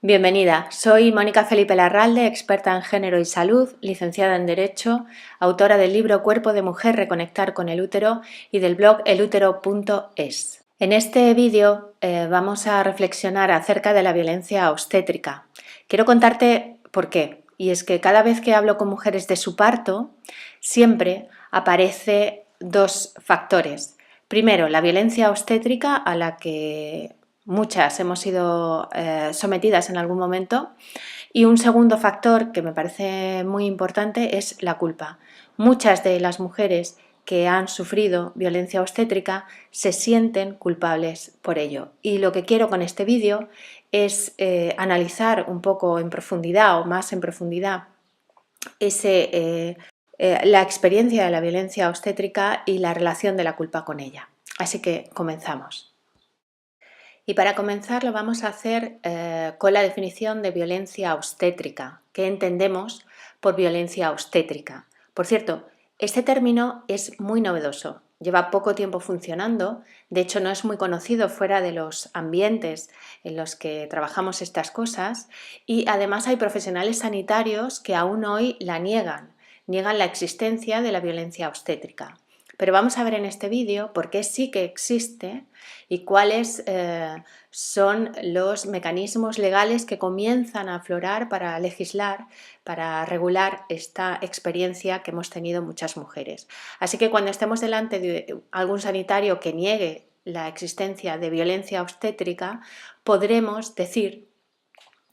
Bienvenida, soy Mónica Felipe Larralde, experta en género y salud, licenciada en Derecho, autora del libro Cuerpo de Mujer, Reconectar con el útero y del blog elútero.es. En este vídeo vamos a reflexionar acerca de la violencia obstétrica. Quiero contarte por qué, y es que cada vez que hablo con mujeres de su parto, siempre aparece dos factores. Primero, la violencia obstétrica a la que muchas hemos sido sometidas en algún momento, y un segundo factor que me parece muy importante es la culpa. Muchas de las mujeres que han sufrido violencia obstétrica se sienten culpables por ello, y lo que quiero con este vídeo es analizar un poco en profundidad o más en profundidad la experiencia de la violencia obstétrica y la relación de la culpa con ella. Así que comenzamos. Y para comenzar lo vamos a hacer con la definición de violencia obstétrica. ¿Qué entendemos por violencia obstétrica? Por cierto, este término es muy novedoso, lleva poco tiempo funcionando, de hecho no es muy conocido fuera de los ambientes en los que trabajamos estas cosas, y además hay profesionales sanitarios que aún hoy la niegan la existencia de la violencia obstétrica. Pero vamos a ver en este vídeo por qué sí que existe y cuáles son los mecanismos legales que comienzan a aflorar para legislar, para regular esta experiencia que hemos tenido muchas mujeres. Así que cuando estemos delante de algún sanitario que niegue la existencia de violencia obstétrica, podremos decir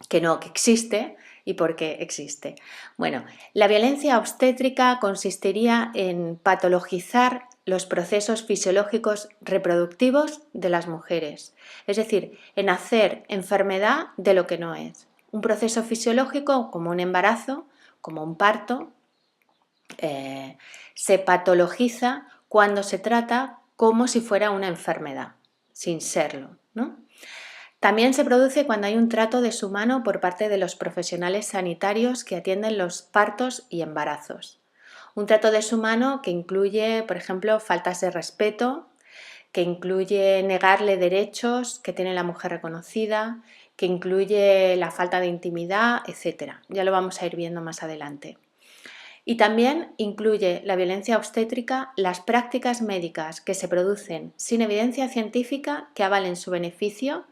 que no, que existe y por qué existe. Bueno, la violencia obstétrica consistiría en patologizar los procesos fisiológicos reproductivos de las mujeres, es decir, en hacer enfermedad de lo que no es. Un proceso fisiológico como un embarazo, como un parto, se patologiza cuando se trata como si fuera una enfermedad, sin serlo, ¿no? También se produce cuando hay un trato deshumano por parte de los profesionales sanitarios que atienden los partos y embarazos. Un trato deshumano que incluye, por ejemplo, faltas de respeto, que incluye negarle derechos que tiene la mujer reconocida, que incluye la falta de intimidad, etc. Ya lo vamos a ir viendo más adelante. Y también incluye la violencia obstétrica las prácticas médicas que se producen sin evidencia científica que avalen su beneficio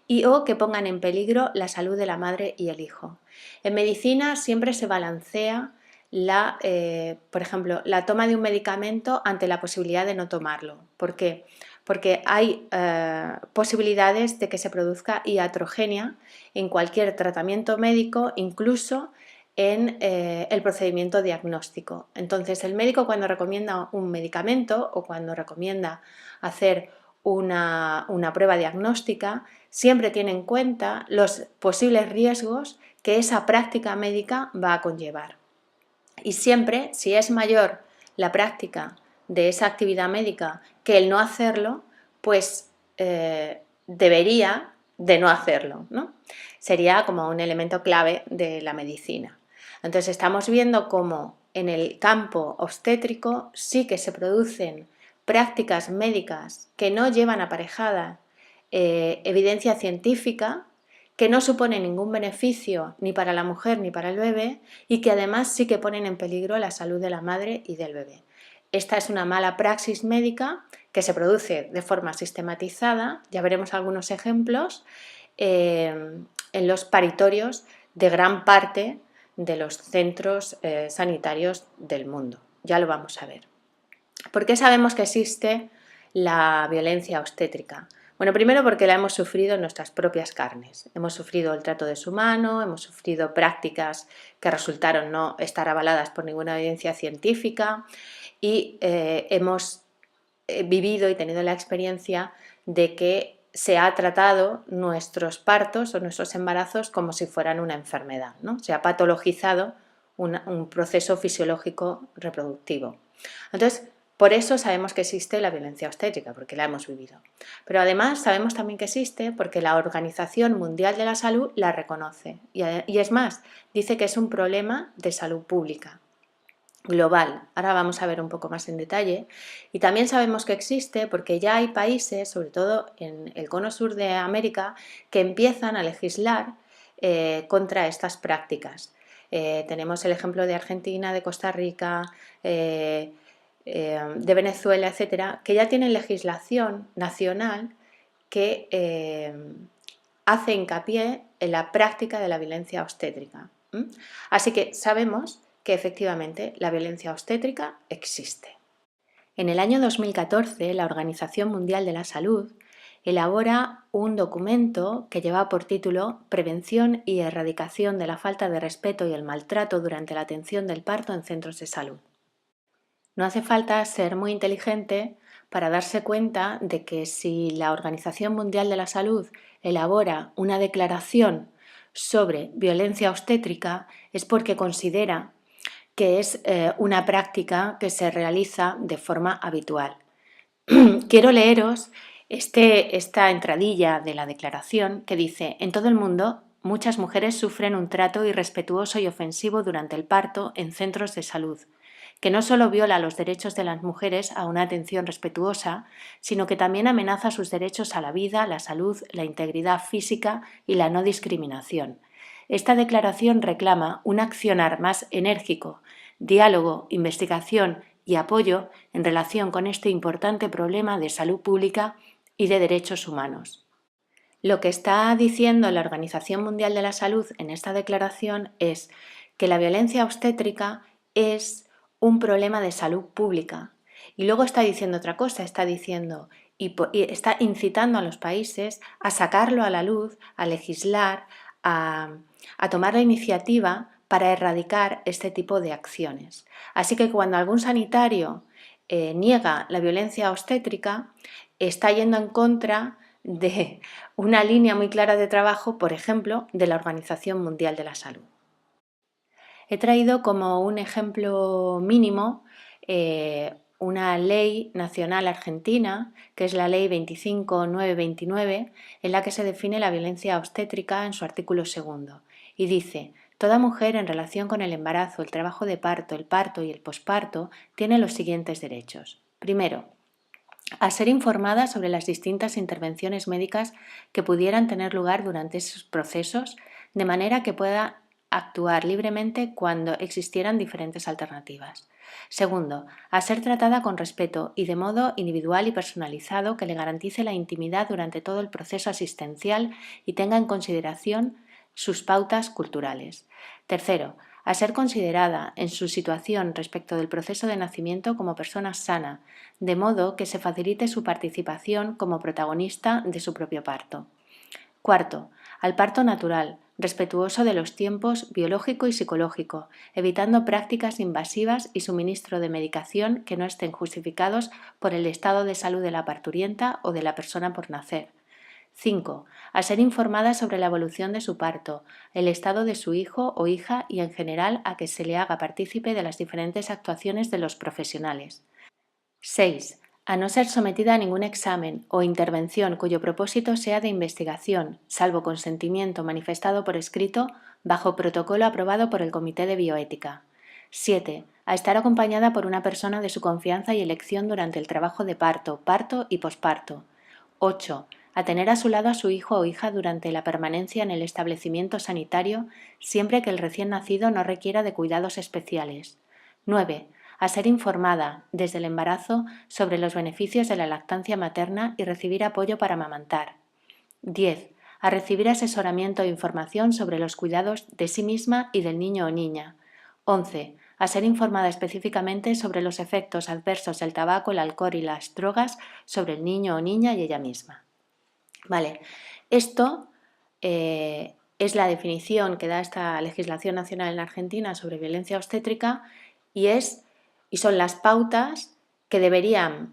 y o que pongan en peligro la salud de la madre y el hijo. En medicina siempre se balancea por ejemplo, la toma de un medicamento ante la posibilidad de no tomarlo. ¿Por qué? Porque hay posibilidades de que se produzca iatrogenia en cualquier tratamiento médico, incluso en el procedimiento diagnóstico. Entonces, el médico cuando recomienda un medicamento o cuando recomienda hacer una prueba diagnóstica, siempre tiene en cuenta los posibles riesgos que esa práctica médica va a conllevar. Y siempre, si es mayor la práctica de esa actividad médica que el no hacerlo, pues debería de no hacerlo, ¿no? Sería como un elemento clave de la medicina. Entonces estamos viendo cómo en el campo obstétrico sí que se producen prácticas médicas que no llevan aparejada evidencia científica, que no suponen ningún beneficio ni para la mujer ni para el bebé y que además sí que ponen en peligro la salud de la madre y del bebé. Esta es una mala praxis médica que se produce de forma sistematizada, ya veremos algunos ejemplos, en los paritorios de gran parte de los centros sanitarios del mundo. Ya lo vamos a ver. ¿Por qué sabemos que existe la violencia obstétrica? Bueno, primero porque la hemos sufrido en nuestras propias carnes. Hemos sufrido el trato deshumano, hemos sufrido prácticas que resultaron no estar avaladas por ninguna evidencia científica y hemos vivido y tenido la experiencia de que se ha tratado nuestros partos o nuestros embarazos como si fueran una enfermedad, ¿no? Se ha patologizado un proceso fisiológico reproductivo. Entonces, por eso sabemos que existe la violencia obstétrica, porque la hemos vivido. Pero además sabemos también que existe porque la Organización Mundial de la Salud la reconoce. Y es más, dice que es un problema de salud pública global. Ahora vamos a ver un poco más en detalle. Y también sabemos que existe porque ya hay países, sobre todo en el cono sur de América, que empiezan a legislar contra estas prácticas. Tenemos el ejemplo de Argentina, de Costa Rica, de Venezuela, etcétera, que ya tienen legislación nacional que hace hincapié en la práctica de la violencia obstétrica. Así que sabemos que efectivamente la violencia obstétrica existe. En el año 2014, la Organización Mundial de la Salud elabora un documento que lleva por título Prevención y erradicación de la falta de respeto y el maltrato durante la atención del parto en centros de salud. No hace falta ser muy inteligente para darse cuenta de que si la Organización Mundial de la Salud elabora una declaración sobre violencia obstétrica es porque considera que es una práctica que se realiza de forma habitual. Quiero leeros esta entradilla de la declaración que dice: en todo el mundo, muchas mujeres sufren un trato irrespetuoso y ofensivo durante el parto en centros de salud, que no solo viola los derechos de las mujeres a una atención respetuosa, sino que también amenaza sus derechos a la vida, la salud, la integridad física y la no discriminación. Esta declaración reclama un accionar más enérgico, diálogo, investigación y apoyo en relación con este importante problema de salud pública y de derechos humanos. Lo que está diciendo la Organización Mundial de la Salud en esta declaración es que la violencia obstétrica es un problema de salud pública. Y luego está diciendo otra cosa, está diciendo y está incitando a los países a sacarlo a la luz, a legislar, a tomar la iniciativa para erradicar este tipo de acciones. Así que cuando algún sanitario niega la violencia obstétrica, está yendo en contra de una línea muy clara de trabajo, por ejemplo, de la Organización Mundial de la Salud. He traído como un ejemplo mínimo una ley nacional argentina, que es la Ley 25929, en la que se define la violencia obstétrica en su artículo 2. Y dice: toda mujer en relación con el embarazo, el trabajo de parto, el parto y el posparto tiene los siguientes derechos. Primero, a ser informada sobre las distintas intervenciones médicas que pudieran tener lugar durante esos procesos, de manera que pueda actuar libremente cuando existieran diferentes alternativas. Segundo, a ser tratada con respeto y de modo individual y personalizado que le garantice la intimidad durante todo el proceso asistencial y tenga en consideración sus pautas culturales. Tercero, a ser considerada en su situación respecto del proceso de nacimiento como persona sana, de modo que se facilite su participación como protagonista de su propio parto. Cuarto, al parto natural, respetuoso de los tiempos biológico y psicológico, evitando prácticas invasivas y suministro de medicación que no estén justificados por el estado de salud de la parturienta o de la persona por nacer. 5. A ser informada sobre la evolución de su parto, el estado de su hijo o hija y en general a que se le haga partícipe de las diferentes actuaciones de los profesionales. 6. A no ser sometida a ningún examen o intervención cuyo propósito sea de investigación, salvo consentimiento manifestado por escrito bajo protocolo aprobado por el Comité de Bioética. 7. A estar acompañada por una persona de su confianza y elección durante el trabajo de parto, parto y posparto. 8. A tener a su lado a su hijo o hija durante la permanencia en el establecimiento sanitario, siempre que el recién nacido no requiera de cuidados especiales. 9. A ser informada, desde el embarazo, sobre los beneficios de la lactancia materna y recibir apoyo para amamantar. 10. A recibir asesoramiento e información sobre los cuidados de sí misma y del niño o niña. 11. A ser informada específicamente sobre los efectos adversos del tabaco, el alcohol y las drogas sobre el niño o niña y ella misma. Vale, esto es la definición que da esta legislación nacional en Argentina sobre violencia obstétrica y son las pautas que deberíamos,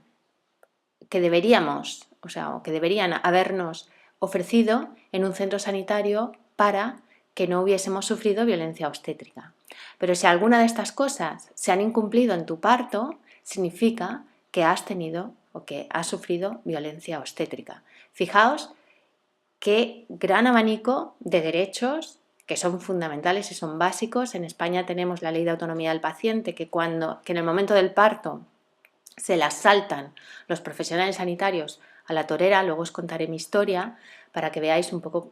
que deberían habernos ofrecido en un centro sanitario para que no hubiésemos sufrido violencia obstétrica. Pero si alguna de estas cosas se han incumplido en tu parto, significa que has tenido o que has sufrido violencia obstétrica. Fijaos qué gran abanico de derechos que son fundamentales y son básicos. En España tenemos la Ley de Autonomía del Paciente, que en el momento del parto se las saltan los profesionales sanitarios a la torera. Luego os contaré mi historia para que veáis un poco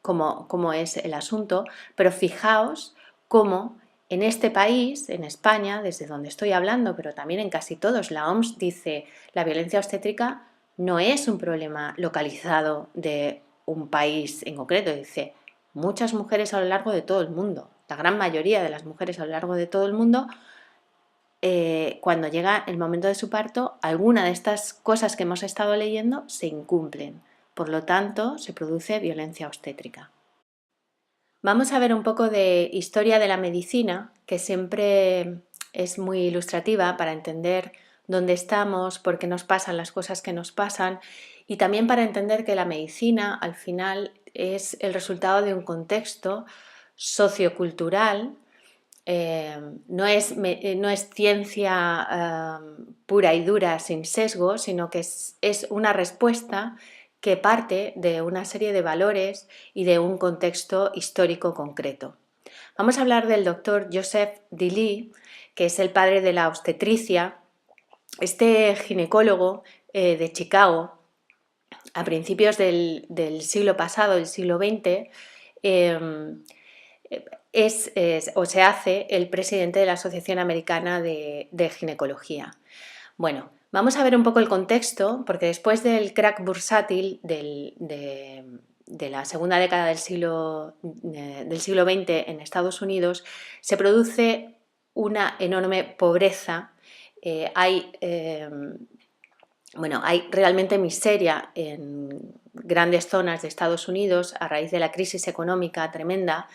cómo es el asunto, pero fijaos cómo en este país, en España, desde donde estoy hablando, pero también en casi todos, la OMS dice la violencia obstétrica no es un problema localizado de un país en concreto, dice muchas mujeres a lo largo de todo el mundo, la gran mayoría de las mujeres a lo largo de todo el mundo, cuando llega el momento de su parto, alguna de estas cosas que hemos estado leyendo se incumplen. Por lo tanto, se produce violencia obstétrica. Vamos a ver un poco de historia de la medicina, que siempre es muy ilustrativa para entender dónde estamos, por qué nos pasan las cosas que nos pasan y también para entender que la medicina al final es el resultado de un contexto sociocultural. No es ciencia pura y dura sin sesgo, sino que es una respuesta que parte de una serie de valores y de un contexto histórico concreto. Vamos a hablar del doctor Joseph Dilly, que es el padre de la obstetricia. Este ginecólogo de Chicago, a principios del siglo pasado, del siglo XX, se hace el presidente de la Asociación Americana de Ginecología. Bueno, vamos a ver un poco el contexto, porque después del crack bursátil de la segunda década del siglo XX en Estados Unidos, se produce una enorme pobreza. Hay realmente miseria en grandes zonas de Estados Unidos a raíz de la crisis económica tremenda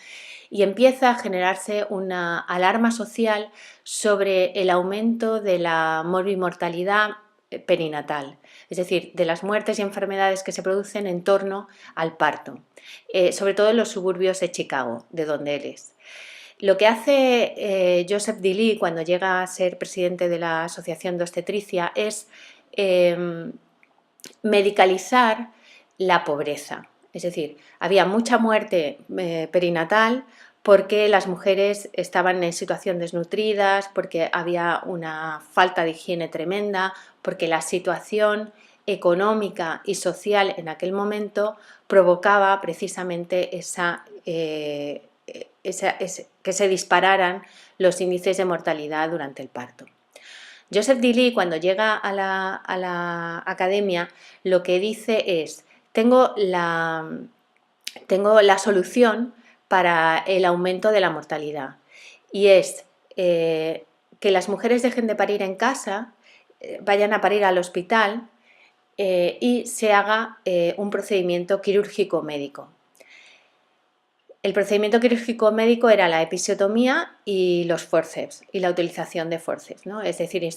y empieza a generarse una alarma social sobre el aumento de la morbimortalidad perinatal, es decir, de las muertes y enfermedades que se producen en torno al parto, sobre todo en los suburbios de Chicago, de donde él es. Lo que hace Joseph Dilly cuando llega a ser presidente de la Asociación de Obstetricia es medicalizar la pobreza. Es decir, había mucha muerte perinatal porque las mujeres estaban en situación desnutridas, porque había una falta de higiene tremenda, porque la situación económica y social en aquel momento provocaba precisamente que se dispararan los índices de mortalidad durante el parto. Joseph Dilly, cuando llega a la academia, lo que dice es: tengo la solución para el aumento de la mortalidad, y es que las mujeres dejen de parir en casa, vayan a parir al hospital y se haga un procedimiento quirúrgico médico. El procedimiento quirúrgico médico era la episiotomía y los forceps y la utilización de forceps, ¿no? Es decir,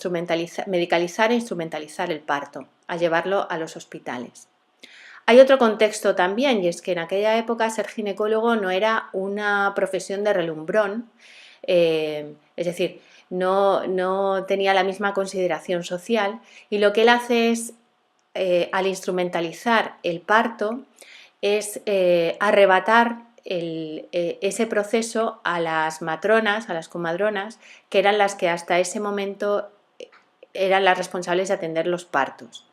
medicalizar e instrumentalizar el parto, a llevarlo a los hospitales. Hay otro contexto también, y es que en aquella época ser ginecólogo no era una profesión de relumbrón, es decir, no tenía la misma consideración social, y lo que él hace es, al instrumentalizar el parto, es arrebatar ese proceso a las matronas, a las comadronas, que eran las que hasta ese momento eran las responsables de atender los partos.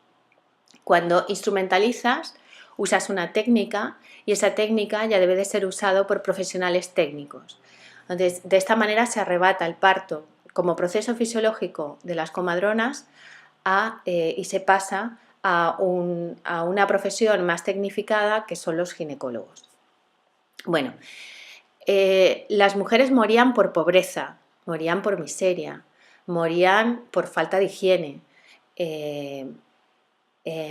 Cuando instrumentalizas, usas una técnica y esa técnica ya debe de ser usada por profesionales técnicos. Entonces, de esta manera se arrebata el parto como proceso fisiológico de las comadronas y se pasa a una profesión más tecnificada, que son los ginecólogos. Bueno, las mujeres morían por pobreza, morían por miseria, morían por falta de higiene,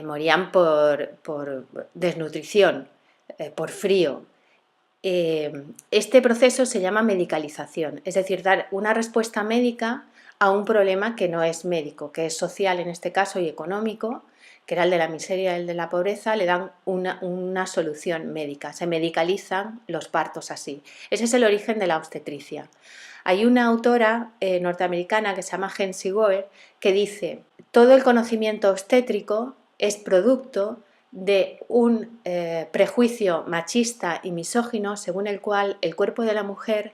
morían por desnutrición, por frío. Este proceso se llama medicalización, es decir, dar una respuesta médica a un problema que no es médico, que es social en este caso y económico, que era el de la miseria y el de la pobreza. Le dan una solución médica, se medicalizan los partos así. Ese es el origen de la obstetricia. Hay una autora norteamericana que se llama Jen Sigoer que dice: todo el conocimiento obstétrico es producto de un prejuicio machista y misógino, según el cual el cuerpo de la mujer,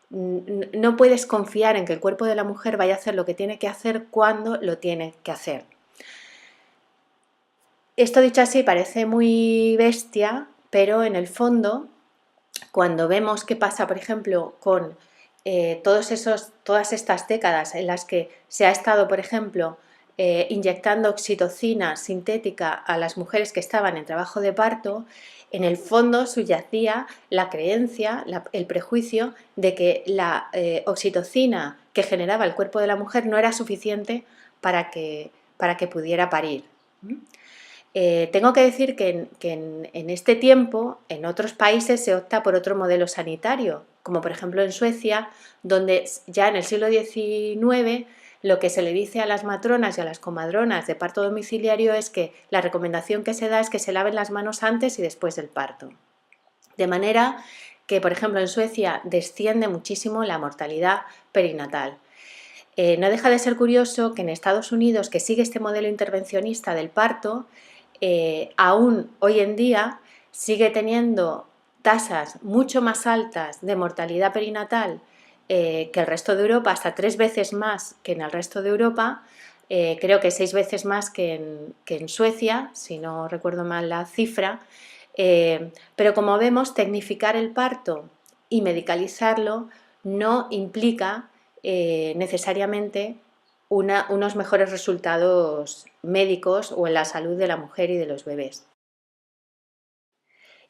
no puedes confiar en que el cuerpo de la mujer vaya a hacer lo que tiene que hacer cuando lo tiene que hacer. Esto dicho así parece muy bestia, pero en el fondo cuando vemos qué pasa, por ejemplo, con todas estas décadas en las que se ha estado, por ejemplo, inyectando oxitocina sintética a las mujeres que estaban en trabajo de parto, en el fondo subyacía la creencia, el prejuicio de que la oxitocina que generaba el cuerpo de la mujer no era suficiente para que pudiera parir. Tengo que decir que en este tiempo, en otros países se opta por otro modelo sanitario, como por ejemplo en Suecia, donde ya en el siglo XIX lo que se le dice a las matronas y a las comadronas de parto domiciliario es que la recomendación que se da es que se laven las manos antes y después del parto. De manera que, por ejemplo, en Suecia desciende muchísimo la mortalidad perinatal. No deja de ser curioso que en Estados Unidos, que sigue este modelo intervencionista del parto, aún hoy en día sigue teniendo tasas mucho más altas de mortalidad perinatal que el resto de Europa, hasta 3 veces más que en el resto de Europa, creo que 6 veces más que en Suecia, si no recuerdo mal la cifra, pero como vemos, tecnificar el parto y medicalizarlo no implica necesariamente unos mejores resultados médicos o en la salud de la mujer y de los bebés.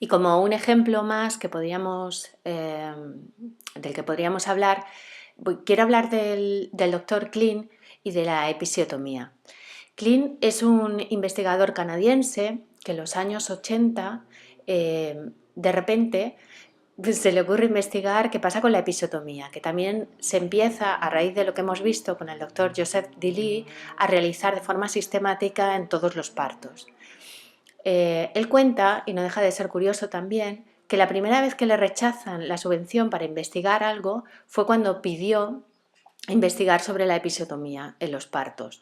Y como un ejemplo más que del que podríamos hablar, quiero hablar del doctor Klein y de la episiotomía. Klein es un investigador canadiense que en los años 80 de repente se le ocurre investigar qué pasa con la episiotomía, que también se empieza, a raíz de lo que hemos visto con el doctor Joseph Dilly, a realizar de forma sistemática en todos los partos. Él cuenta, y no deja de ser curioso también, que la primera vez que le rechazan la subvención para investigar algo fue cuando pidió investigar sobre la episiotomía en los partos.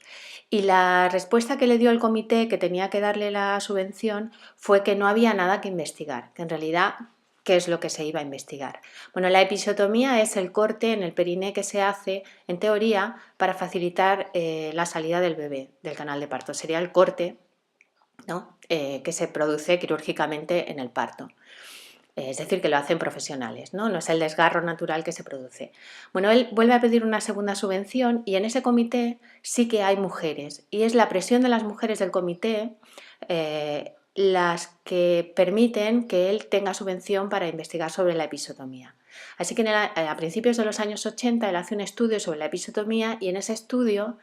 Y la respuesta que le dio el comité que tenía que darle la subvención fue que no había nada que investigar, que en realidad, ¿qué es lo que se iba a investigar? Bueno, la episiotomía es el corte en el periné que se hace, en teoría, para facilitar la salida del bebé del canal de parto. Sería el corte, ¿no? Que se produce quirúrgicamente en el parto. Es decir, que lo hacen profesionales, ¿no? No es el desgarro natural que se produce. Bueno, él vuelve a pedir una segunda subvención y en ese comité sí que hay mujeres y es la presión de las mujeres del comité las que permiten que él tenga subvención para investigar sobre la episiotomía. Así que a principios de los años 80 él hace un estudio sobre la episiotomía y en ese estudio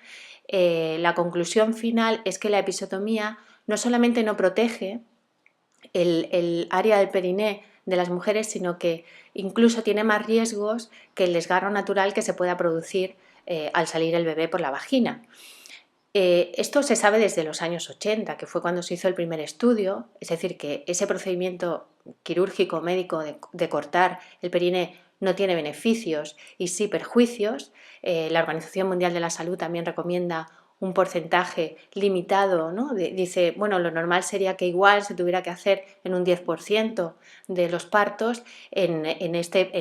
la conclusión final es que la episiotomía no solamente no protege el área del periné de las mujeres, sino que incluso tiene más riesgos que el desgarro natural que se pueda producir al salir el bebé por la vagina. Esto se sabe desde los años 80, que fue cuando se hizo el primer estudio, es decir, que ese procedimiento quirúrgico médico de cortar el periné no tiene beneficios y sí perjuicios. La Organización Mundial de la Salud también recomienda un porcentaje limitado, ¿no? Dice, bueno, lo normal sería que igual se tuviera que hacer en un 10% de los partos. En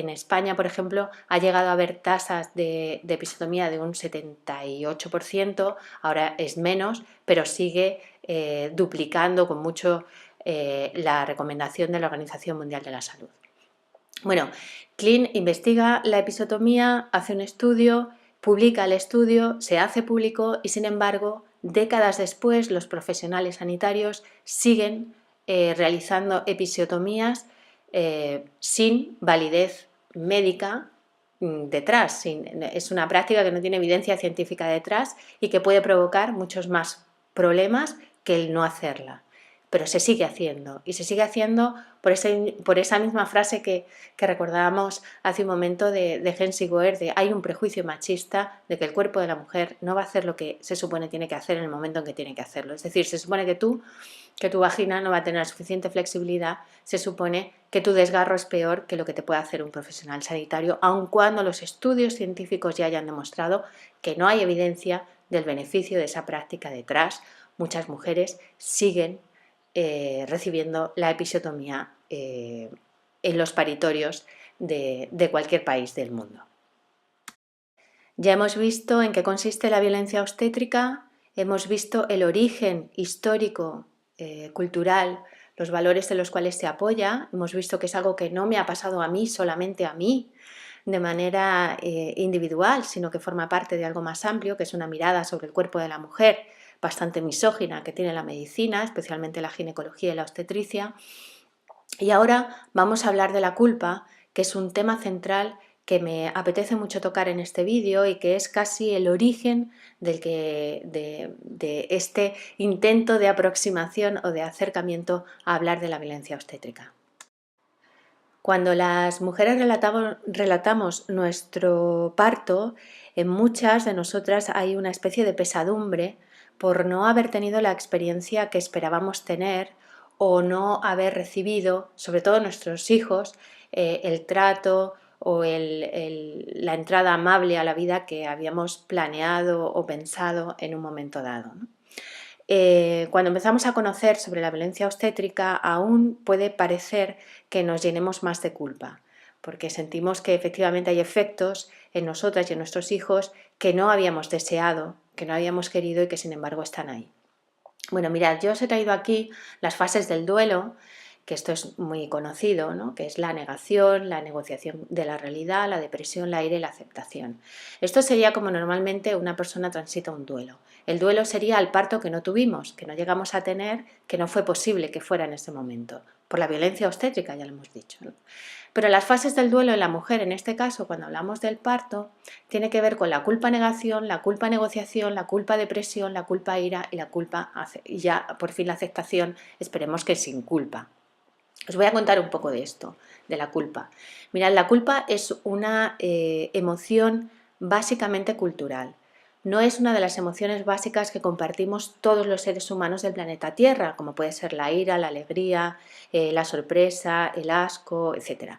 España, por ejemplo, ha llegado a haber tasas de episiotomía de un 78%, ahora es menos, pero sigue duplicando con mucho la recomendación de la Organización Mundial de la Salud. Bueno, Klein investiga la episiotomía, hace un estudio, publica el estudio, se hace público y sin embargo, décadas después, los profesionales sanitarios siguen realizando episiotomías sin validez médica detrás. Es una práctica que no tiene evidencia científica detrás y que puede provocar muchos más problemas que el no hacerla. Pero se sigue haciendo y se sigue haciendo por esa misma frase que recordábamos hace un momento de Henry Goer, de hay un prejuicio machista de que el cuerpo de la mujer no va a hacer lo que se supone tiene que hacer en el momento en que tiene que hacerlo. Es decir, se supone que tu vagina no va a tener suficiente flexibilidad, se supone que tu desgarro es peor que lo que te puede hacer un profesional sanitario, aun cuando los estudios científicos ya hayan demostrado que no hay evidencia del beneficio de esa práctica detrás. Muchas mujeres siguen recibiendo la episiotomía en los paritorios de cualquier país del mundo. Ya hemos visto en qué consiste la violencia obstétrica, hemos visto el origen histórico, cultural los valores en los cuales se apoya. Hemos visto que es algo que no me ha pasado a mí, solamente a mí, de manera individual, sino que forma parte de algo más amplio, que es una mirada sobre el cuerpo de la mujer bastante misógina que tiene la medicina, especialmente la ginecología y la obstetricia. Y ahora vamos a hablar de la culpa, que es un tema central que me apetece mucho tocar en este vídeo y que es casi el origen de este intento de aproximación o de acercamiento a hablar de la violencia obstétrica. Cuando las mujeres relatamos nuestro parto, en muchas de nosotras hay una especie de pesadumbre por no haber tenido la experiencia que esperábamos tener o no haber recibido, sobre todo nuestros hijos, el trato o la entrada amable a la vida que habíamos planeado o pensado en un momento dado, ¿no? Cuando empezamos a conocer sobre la violencia obstétrica, aún puede parecer que nos llenemos más de culpa, porque sentimos que efectivamente hay efectos en nosotras y en nuestros hijos que no habíamos deseado, que no habíamos querido y que sin embargo están ahí. Bueno, mirad, yo os he traído aquí las fases del duelo, que esto es muy conocido, ¿no? Que es la negación, la negociación de la realidad, la depresión, la ira y la aceptación. Esto sería como normalmente una persona transita un duelo. El duelo sería el parto que no tuvimos, que no llegamos a tener, que no fue posible que fuera en ese momento, por la violencia obstétrica, ya lo hemos dicho, ¿no? Pero las fases del duelo en la mujer, en este caso, cuando hablamos del parto, tiene que ver con la culpa negación, la culpa negociación, la culpa depresión, la culpa ira y la culpa, y ya por fin la aceptación, esperemos que sin culpa. Os voy a contar un poco de esto, de la culpa. Mirad, la culpa es una emoción básicamente cultural. No es una de las emociones básicas que compartimos todos los seres humanos del planeta Tierra, como puede ser la ira, la alegría, la sorpresa, el asco, etc.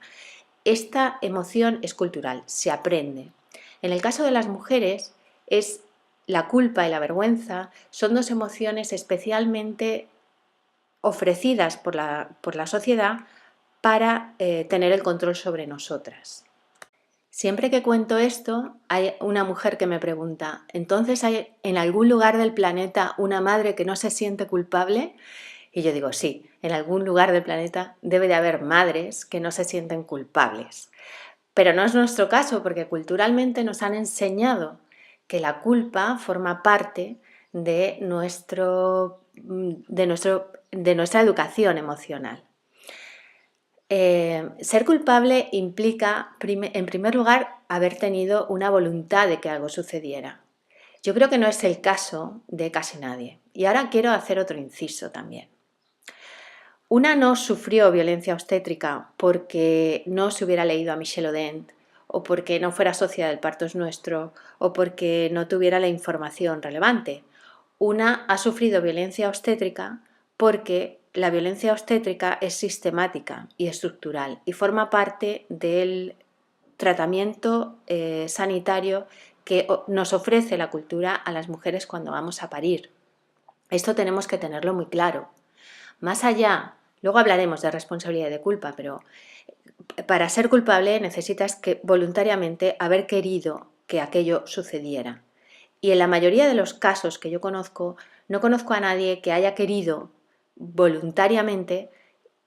Esta emoción es cultural, se aprende. En el caso de las mujeres, la culpa y la vergüenza son dos emociones especialmente ofrecidas por la sociedad para tener el control sobre nosotras. Siempre que cuento esto, hay una mujer que me pregunta, ¿entonces hay en algún lugar del planeta una madre que no se siente culpable? Y yo digo, sí, en algún lugar del planeta debe de haber madres que no se sienten culpables. Pero no es nuestro caso, porque culturalmente nos han enseñado que la culpa forma parte de nuestra educación emocional. Ser culpable implica, en primer lugar, haber tenido una voluntad de que algo sucediera. Yo creo que no es el caso de casi nadie. Y ahora quiero hacer otro inciso también. Una no sufrió violencia obstétrica porque no se hubiera leído a Michel Odent, o porque no fuera socia del Parto es Nuestro, o porque no tuviera la información relevante. Una ha sufrido violencia obstétrica porque la violencia obstétrica es sistemática y estructural y forma parte del tratamiento sanitario que nos ofrece la cultura a las mujeres cuando vamos a parir. Esto tenemos que tenerlo muy claro. Más allá, luego hablaremos de responsabilidad y de culpa, pero para ser culpable necesitas que voluntariamente haber querido que aquello sucediera. Y en la mayoría de los casos que yo conozco, no conozco a nadie que haya querido voluntariamente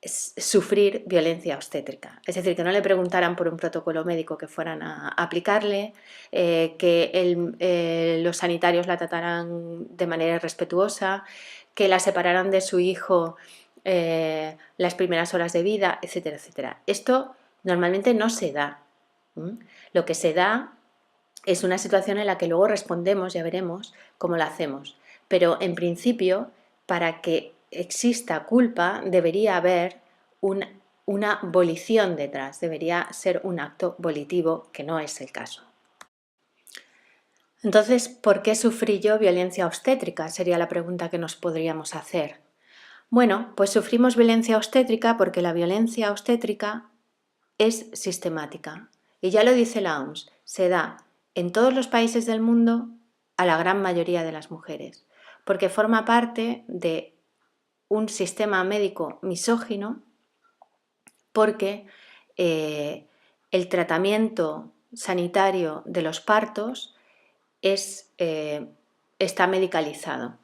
sufrir violencia obstétrica. Es decir, que no le preguntaran por un protocolo médico que fueran a aplicarle, que los sanitarios la trataran de manera irrespetuosa, que la separaran de su hijo las primeras horas de vida, etcétera, etcétera. Esto normalmente no se da. Lo que se da es una situación en la que luego respondemos, ya veremos cómo lo hacemos. Pero en principio, para que exista culpa, debería haber una volición detrás, debería ser un acto volitivo, que no es el caso. Entonces, ¿por qué sufrí yo violencia obstétrica? Sería la pregunta que nos podríamos hacer. Bueno, pues sufrimos violencia obstétrica porque la violencia obstétrica es sistemática. Y ya lo dice la OMS, se da en todos los países del mundo a la gran mayoría de las mujeres, porque forma parte de un sistema médico misógino, porque el tratamiento sanitario de los partos está medicalizado.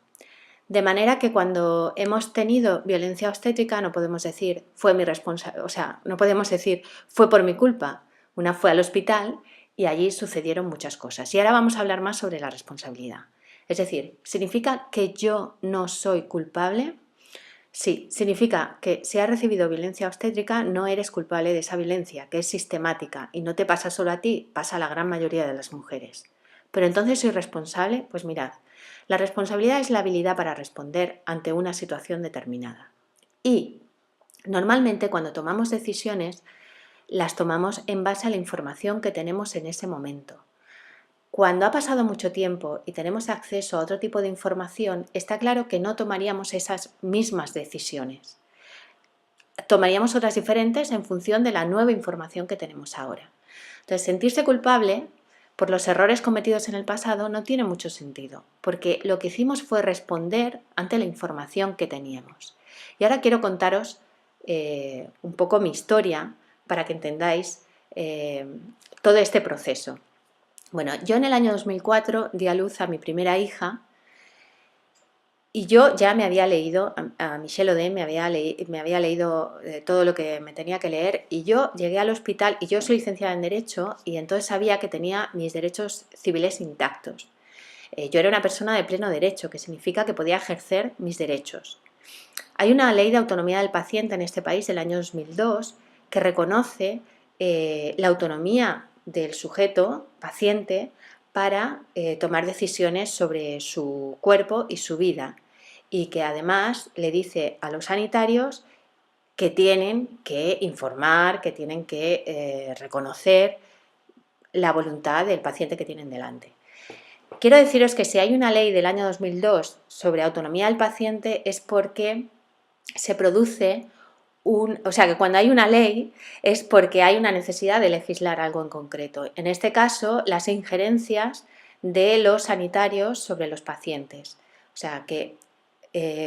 De manera que cuando hemos tenido violencia obstétrica no podemos decir fue mi responsabilidad, o sea, no podemos decir fue por mi culpa. Una fue al hospital y allí sucedieron muchas cosas. Y ahora vamos a hablar más sobre la responsabilidad. Es decir, ¿significa que yo no soy culpable? Sí, significa que si has recibido violencia obstétrica no eres culpable de esa violencia, que es sistemática y no te pasa solo a ti, pasa a la gran mayoría de las mujeres. Pero entonces soy responsable, pues mirad, la responsabilidad es la habilidad para responder ante una situación determinada. Y normalmente cuando tomamos decisiones las tomamos en base a la información que tenemos en ese momento. Cuando ha pasado mucho tiempo y tenemos acceso a otro tipo de información, está claro que no tomaríamos esas mismas decisiones. Tomaríamos otras diferentes en función de la nueva información que tenemos ahora. Entonces, sentirse culpable por los errores cometidos en el pasado no tiene mucho sentido, porque lo que hicimos fue responder ante la información que teníamos. Y ahora quiero contaros un poco mi historia para que entendáis todo este proceso. Bueno, yo en el año 2004 di a luz a mi primera hija y yo ya me había leído a Michel Oden, me había leído todo lo que me tenía que leer y yo llegué al hospital y yo soy licenciada en Derecho y entonces sabía que tenía mis derechos civiles intactos. Yo era una persona de pleno derecho, que significa que podía ejercer mis derechos. Hay una ley de autonomía del paciente en este país del año 2002 que reconoce la autonomía del sujeto, paciente, para tomar decisiones sobre su cuerpo y su vida y que además le dice a los sanitarios que tienen que informar, que tienen que reconocer la voluntad del paciente que tienen delante. Quiero deciros que si hay una ley del año 2002 sobre autonomía del paciente es porque se produce o sea, que cuando hay una ley es porque hay una necesidad de legislar algo en concreto. En este caso, las injerencias de los sanitarios sobre los pacientes. O sea, que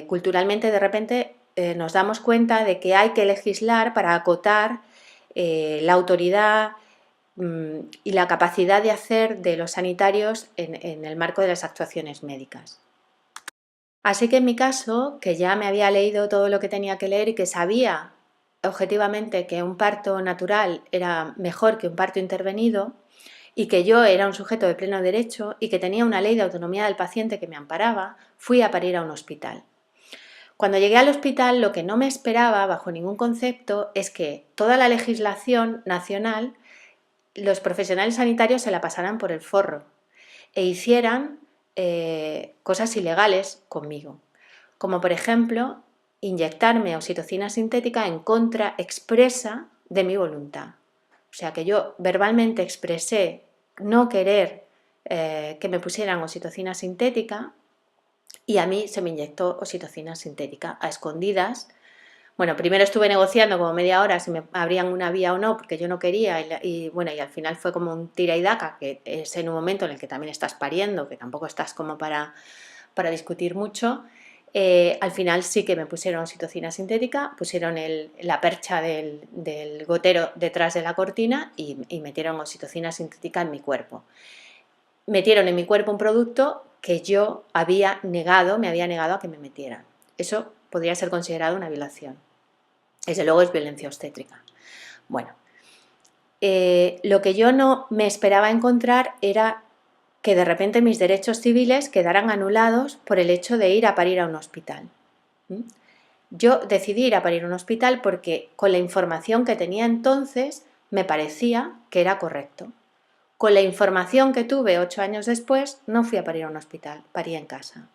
culturalmente de repente nos damos cuenta de que hay que legislar para acotar la autoridad y la capacidad de hacer de los sanitarios en el marco de las actuaciones médicas. Así que en mi caso, que ya me había leído todo lo que tenía que leer y que sabía objetivamente que un parto natural era mejor que un parto intervenido y que yo era un sujeto de pleno derecho y que tenía una ley de autonomía del paciente que me amparaba, fui a parir a un hospital. Cuando llegué al hospital, lo que no me esperaba bajo ningún concepto es que toda la legislación nacional, los profesionales sanitarios se la pasaran por el forro e hicieran cosas ilegales conmigo, como por ejemplo inyectarme oxitocina sintética en contra expresa de mi voluntad. O sea que yo verbalmente expresé no querer que me pusieran oxitocina sintética y a mí se me inyectó oxitocina sintética a escondidas. Bueno, primero estuve negociando como media hora si me abrían una vía o no, porque yo no quería, y bueno, y al final fue como un tira y daca, que es en un momento en el que también estás pariendo, que tampoco estás como para discutir mucho. Al final sí que me pusieron oxitocina sintética, pusieron la percha del gotero detrás de la cortina y metieron oxitocina sintética en mi cuerpo. Metieron en mi cuerpo un producto que yo me había negado a que me metieran. Eso podría ser considerado una violación. Desde luego es violencia obstétrica. Bueno, lo que yo no me esperaba encontrar era que de repente mis derechos civiles quedaran anulados por el hecho de ir a parir a un hospital. Yo decidí ir a parir a un hospital porque con la información que tenía entonces me parecía que era correcto. Con la información que tuve 8 años después no fui a parir a un hospital, parí en casa.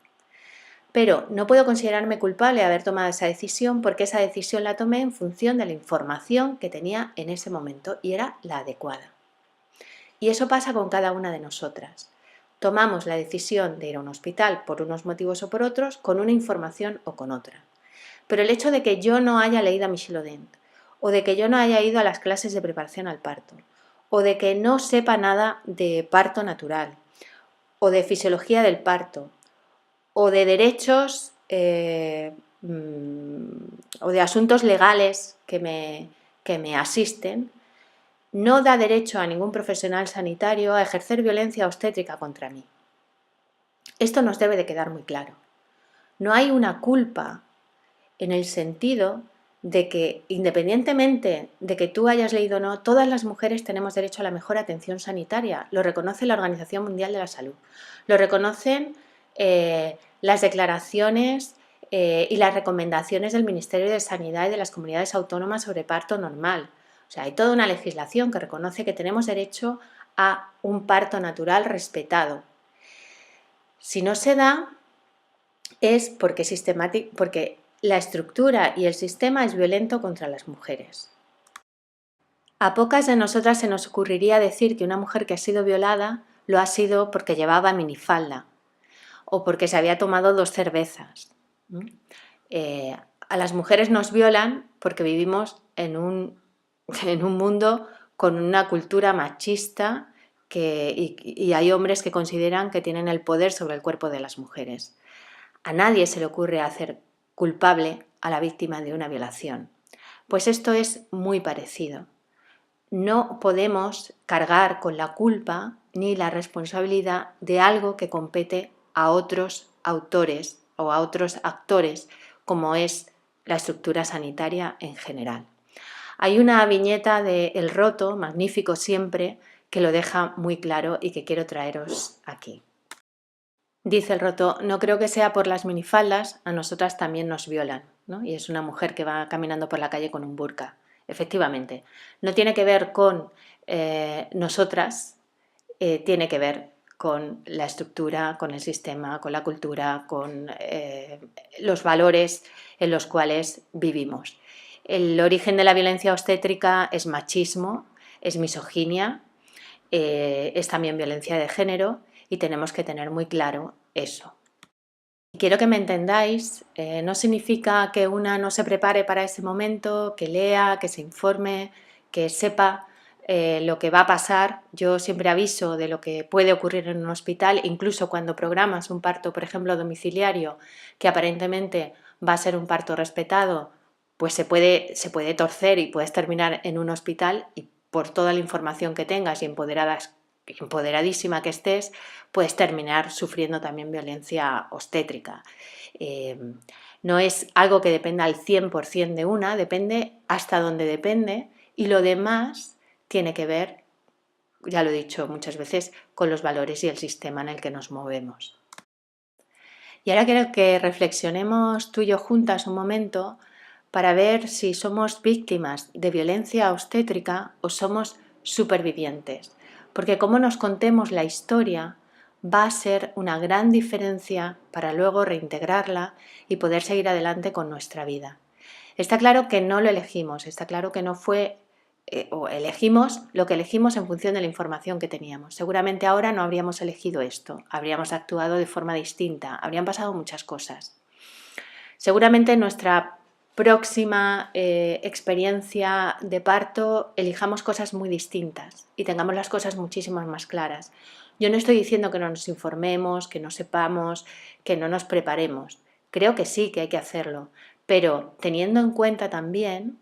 Pero no puedo considerarme culpable de haber tomado esa decisión porque esa decisión la tomé en función de la información que tenía en ese momento y era la adecuada. Y eso pasa con cada una de nosotras. Tomamos la decisión de ir a un hospital por unos motivos o por otros, con una información o con otra. Pero el hecho de que yo no haya leído a Michel Oden, o de que yo no haya ido a las clases de preparación al parto, o de que no sepa nada de parto natural, o de fisiología del parto, o de derechos o de asuntos legales que me asisten, no da derecho a ningún profesional sanitario a ejercer violencia obstétrica contra mí. Esto nos debe de quedar muy claro. No hay una culpa en el sentido de que, independientemente de que tú hayas leído o no, todas las mujeres tenemos derecho a la mejor atención sanitaria. Lo reconoce la Organización Mundial de la Salud. Lo reconocen las declaraciones y las recomendaciones del Ministerio de Sanidad y de las comunidades autónomas sobre parto normal. O sea, hay toda una legislación que reconoce que tenemos derecho a un parto natural respetado. Si no se da, es porque la estructura y el sistema es violento contra las mujeres. A pocas de nosotras se nos ocurriría decir que una mujer que ha sido violada lo ha sido porque llevaba minifalda o porque se había tomado 2 cervezas. A las mujeres nos violan porque vivimos en un mundo con una cultura machista y hay hombres que consideran que tienen el poder sobre el cuerpo de las mujeres. A nadie se le ocurre hacer culpable a la víctima de una violación. Pues esto es muy parecido. No podemos cargar con la culpa ni la responsabilidad de algo que compete a otros autores o a otros actores, como es la estructura sanitaria en general. Hay una viñeta de El Roto, magnífico siempre, que lo deja muy claro y que quiero traeros aquí. Dice El Roto: no creo que sea por las minifaldas, a nosotras también nos violan, ¿no? Y es una mujer que va caminando por la calle con un burka. Efectivamente, no tiene que ver con nosotras, tiene que ver con la estructura, con el sistema, con la cultura, con los valores en los cuales vivimos. El origen de la violencia obstétrica es machismo, es misoginia, es también violencia de género y tenemos que tener muy claro eso. Quiero que me entendáis, no significa que una no se prepare para ese momento, que lea, que se informe, que sepa lo que va a pasar. Yo siempre aviso de lo que puede ocurrir en un hospital, incluso cuando programas un parto, por ejemplo, domiciliario, que aparentemente va a ser un parto respetado, pues se puede torcer y puedes terminar en un hospital, y por toda la información que tengas y empoderadísima que estés, puedes terminar sufriendo también violencia obstétrica. No es algo que dependa al 100% de una, depende hasta donde depende, y lo demás tiene que ver, ya lo he dicho muchas veces, con los valores y el sistema en el que nos movemos. Y ahora quiero que reflexionemos tú y yo juntas un momento para ver si somos víctimas de violencia obstétrica o somos supervivientes. Porque como nos contemos la historia va a ser una gran diferencia para luego reintegrarla y poder seguir adelante con nuestra vida. Está claro que no lo elegimos, está claro que no fue o elegimos lo que elegimos en función de la información que teníamos. Seguramente ahora no habríamos elegido esto, habríamos actuado de forma distinta, habrían pasado muchas cosas. Seguramente nuestra próxima experiencia de parto elijamos cosas muy distintas y tengamos las cosas muchísimo más claras. Yo no estoy diciendo que no nos informemos, que no sepamos, que no nos preparemos. Creo que sí, que hay que hacerlo, pero teniendo en cuenta también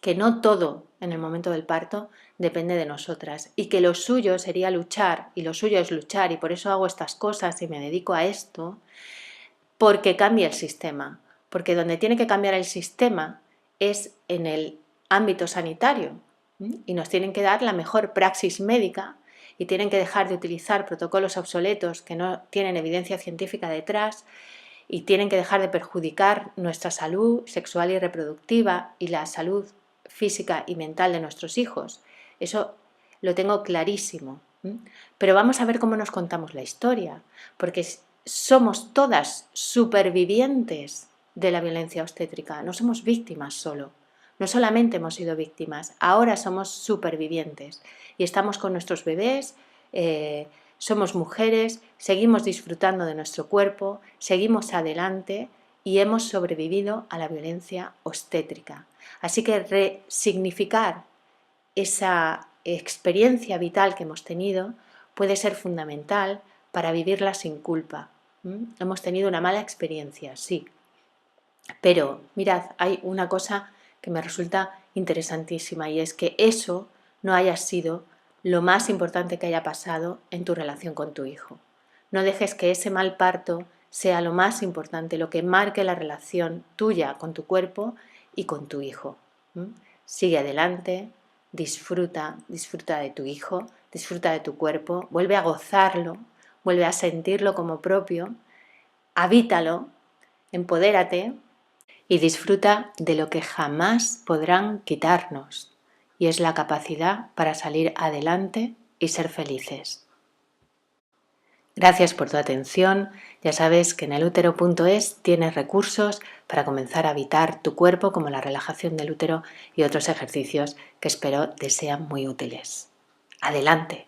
que no todo en el momento del parto depende de nosotras y que lo suyo sería luchar, y lo suyo es luchar, y por eso hago estas cosas y me dedico a esto, porque cambie el sistema, porque donde tiene que cambiar el sistema es en el ámbito sanitario, y nos tienen que dar la mejor praxis médica y tienen que dejar de utilizar protocolos obsoletos que no tienen evidencia científica detrás y tienen que dejar de perjudicar nuestra salud sexual y reproductiva y la salud física y mental de nuestros hijos. Eso lo tengo clarísimo. Pero vamos a ver cómo nos contamos la historia, porque somos todas supervivientes de la violencia obstétrica, no somos víctimas solo. No solamente hemos sido víctimas, ahora somos supervivientes y estamos con nuestros bebés, somos mujeres, seguimos disfrutando de nuestro cuerpo, seguimos adelante y hemos sobrevivido a la violencia obstétrica. Así que resignificar esa experiencia vital que hemos tenido puede ser fundamental para vivirla sin culpa. Hemos tenido una mala experiencia, sí. Pero mirad, hay una cosa que me resulta interesantísima y es que eso no haya sido lo más importante que haya pasado en tu relación con tu hijo. No dejes que ese mal parto sea lo más importante, lo que marque la relación tuya con tu cuerpo y con tu hijo. Sigue adelante, disfruta de tu hijo, disfruta de tu cuerpo, vuelve a gozarlo, vuelve a sentirlo como propio, habítalo, empodérate y disfruta de lo que jamás podrán quitarnos, y es la capacidad para salir adelante y ser felices. Gracias por tu atención. Ya sabes que en elútero.es tienes recursos para comenzar a habitar tu cuerpo, como la relajación del útero y otros ejercicios que espero te sean muy útiles. ¡Adelante!